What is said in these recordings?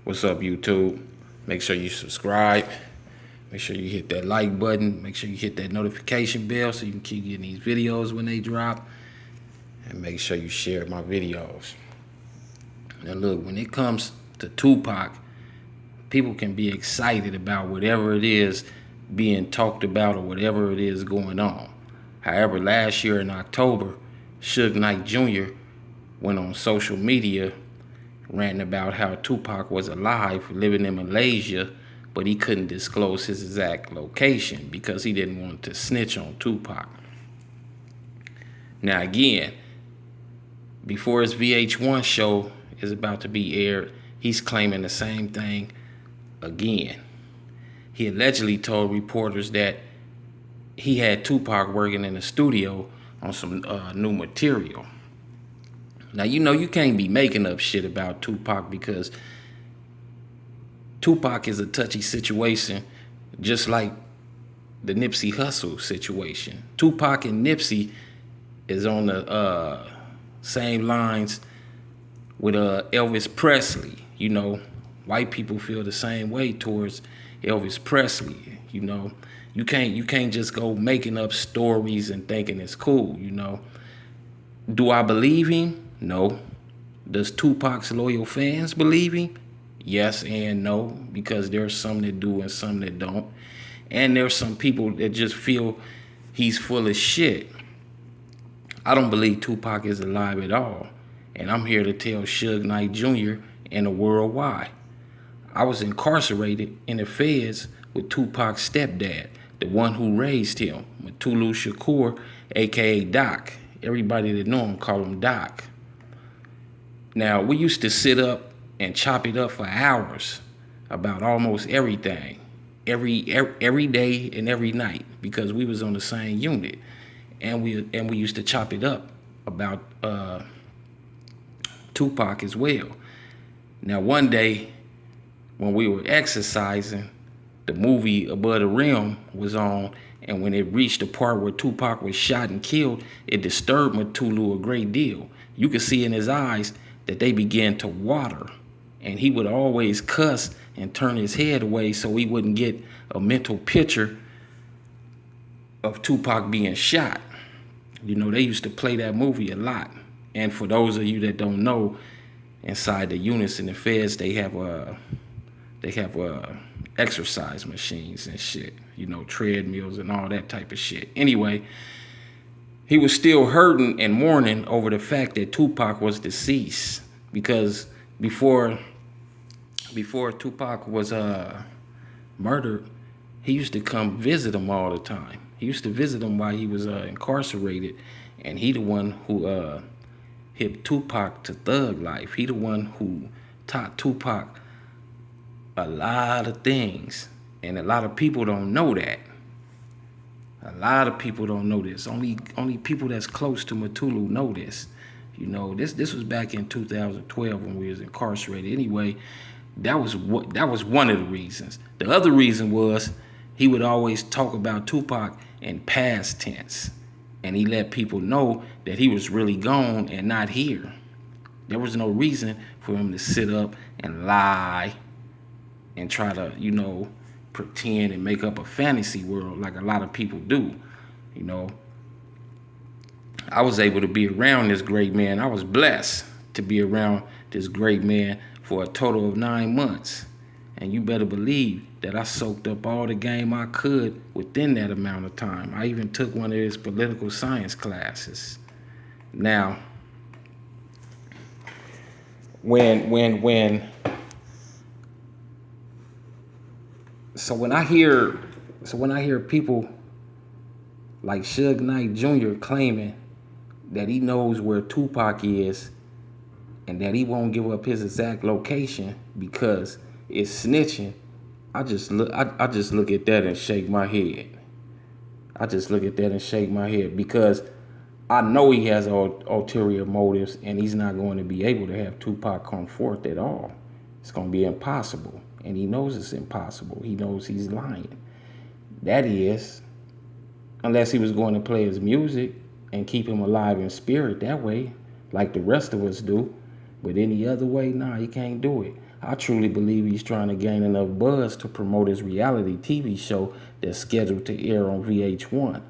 What's up, YouTube? Make sure you subscribe. Make sure you hit that like button. Make sure you hit that notification bell so you can keep getting these videos when they drop. And make sure you share my videos. Now look, when it comes to Tupac, people can be excited about whatever it is being talked about or whatever it is going on. However, last year in October, Suge Knight Jr. went on social media ranting about how Tupac was alive, living in Malaysia, but he couldn't disclose his exact location because he didn't want to snitch on Tupac. Now again, before his VH1 show is about to be aired, he's claiming the same thing again. He allegedly told reporters that he had Tupac working in the studio on some new material. Now, you know, you can't be making up shit about Tupac because Tupac is a touchy situation, just like the Nipsey Hussle situation. Tupac and Nipsey is on the same lines with Elvis Presley. You know, white people feel the same way towards Elvis Presley. You know, you can't just go making up stories and thinking it's cool. You know, do I believe him? No. Does Tupac's loyal fans believe him? Yes and no, because there's some that do and some that don't. And there's some people that just feel he's full of shit. I don't believe Tupac is alive at all. And I'm here to tell Suge Knight Jr. and the world why. I was incarcerated in the feds with Tupac's stepdad, the one who raised him, Tupac Shakur, aka Doc. Everybody that know him call him Doc. Now, we used to sit up and chop it up for hours about almost everything, every day and every night, because we was on the same unit, and we used to chop it up about Tupac as well. Now, one day when we were exercising, the movie Above the Rim was on, and when it reached the part where Tupac was shot and killed, it disturbed Matulu a great deal. You could see in his eyes that they began to water, and he would always cuss and turn his head away so he wouldn't get a mental picture of Tupac being shot. You know, they used to play that movie a lot. And for those of you that don't know, inside the units in the feds, they have exercise machines and shit, you know, treadmills and all that type of shit. Anyway, he was still hurting and mourning over the fact that Tupac was deceased, because before Tupac was murdered, he used to come visit him all the time. He used to visit him while he was incarcerated, and he the one who hit Tupac to thug life. He the one who taught Tupac a lot of things, and a lot of people don't know that. A lot of people don't know this. Only people that's close to Matulu know this. You know, this was back in 2012 when we was incarcerated. Anyway, that was one of the reasons. The other reason was he would always talk about Tupac in past tense, and he let people know that he was really gone and not here. There was no reason for him to sit up and lie and try to, you know, pretend and make up a fantasy world like a lot of people do. You know, I was able to be around this great man. I was blessed to be around this great man for a total of 9 months. And you better believe that I soaked up all the game I could within that amount of time. I even took one of his political science classes. Now, So when I hear people like Suge Knight Jr. claiming that he knows where Tupac is and that he won't give up his exact location because it's snitching, I just look at that and shake my head. I just look at that and shake my head, because I know he has ulterior motives, and he's not going to be able to have Tupac come forth at all. It's going to be impossible. And he knows it's impossible. He knows he's lying. That is, unless he was going to play his music and keep him alive in spirit that way, like the rest of us do. But any other way, nah, he can't do it. I truly believe he's trying to gain enough buzz to promote his reality TV show that's scheduled to air on VH1.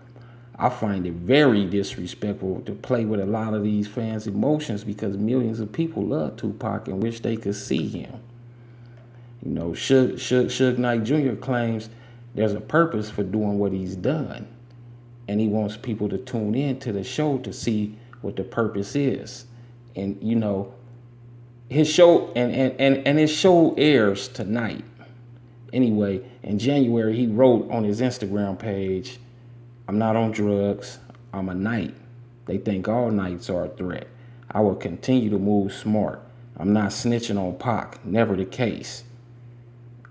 I find it very disrespectful to play with a lot of these fans' emotions because millions of people love Tupac and wish they could see him. You know, Suge Knight Jr. claims there's a purpose for doing what he's done. And he wants people to tune in to the show to see what the purpose is. And, you know, his show and his show airs tonight. Anyway, in January, he wrote on his Instagram page, "I'm not on drugs. I'm a knight. They think all knights are a threat. I will continue to move smart. I'm not snitching on Pac. Never the case."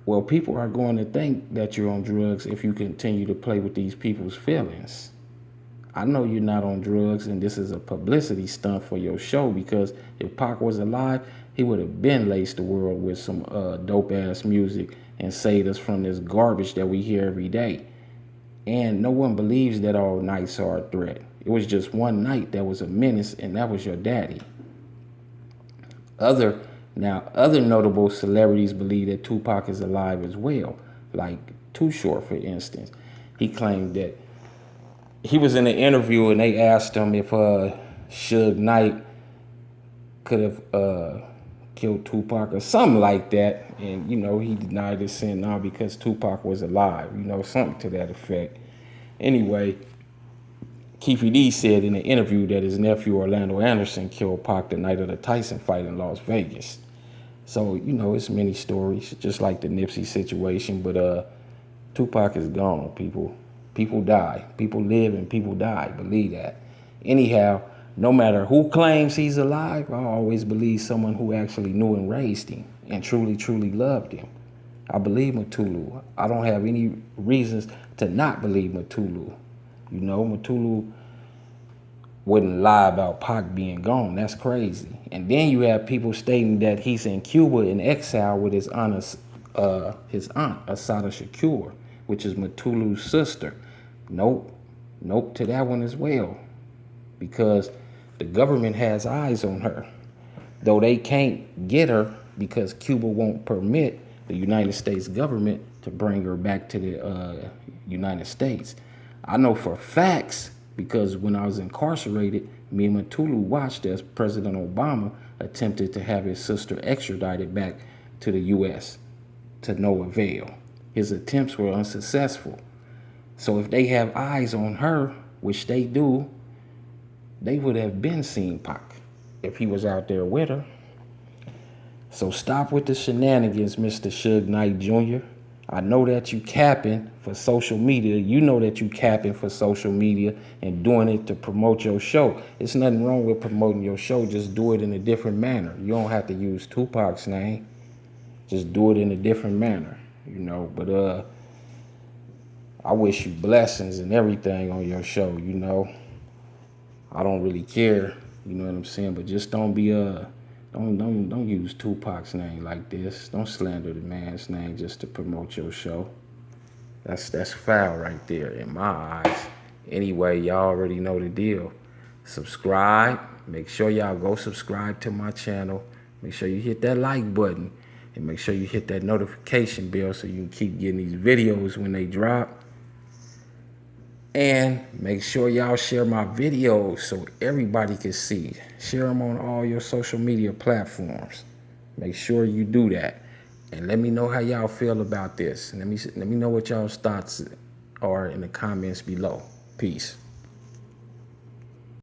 Well, people are going to think that you're on drugs if you continue to play with these people's feelings. I know you're not on drugs, and this is a publicity stunt for your show, because if Pac was alive, he would have been laced the world with some dope-ass music and saved us from this garbage that we hear every day. And no one believes that all knights are a threat. It was just one knight that was a menace, and that was your daddy. Other notable celebrities believe that Tupac is alive as well, like Too Short, for instance. He claimed that he was in an interview and they asked him if Suge Knight could have killed Tupac or something like that. And, you know, he denied his sin now because Tupac was alive, you know, something to that effect. Anyway, Keefe D said in an interview that his nephew Orlando Anderson killed Pac the night of the Tyson fight in Las Vegas. So, you know, it's many stories, just like the Nipsey situation. But Tupac is gone, people. People die. People live and people die. Believe that. Anyhow, no matter who claims he's alive, I always believe someone who actually knew and raised him and truly, truly loved him. I believe Mutulu. I don't have any reasons to not believe Mutulu. You know, Mutulu wouldn't lie about Pac being gone. That's crazy. And then you have people stating that he's in Cuba in exile with his aunt, Assata Shakur, which is Mutulu's sister. Nope to that one as well, because the government has eyes on her, though they can't get her because Cuba won't permit the United States government to bring her back to the United States. I know for facts because when I was incarcerated, me and Mutulu watched as President Obama attempted to have his sister extradited back to the U.S. to no avail. His attempts were unsuccessful. So if they have eyes on her, which they do, they would have been seen Pac if he was out there with her. So stop with the shenanigans, Mr. Suge Knight Jr. I know that you capping for social media. You know that you capping for social media and doing it to promote your show. It's nothing wrong with promoting your show. Just do it in a different manner. You don't have to use Tupac's name. Just do it in a different manner, you know. But I wish you blessings and everything on your show, you know. I don't really care, you know what I'm saying? But just don't be don't use Tupac's name like this. Don't slander the man's name just to promote your show. That's foul right there in my eyes. Anyway, y'all already know the deal. Subscribe. Make sure y'all go subscribe to my channel. Make sure you hit that like button. And make sure you hit that notification bell so you can keep getting these videos when they drop. And make sure y'all share my videos so everybody can see. Share them on all your social media platforms. Make sure you do that. And let me know how y'all feel about this. Let me know what y'all's thoughts are in the comments below. Peace.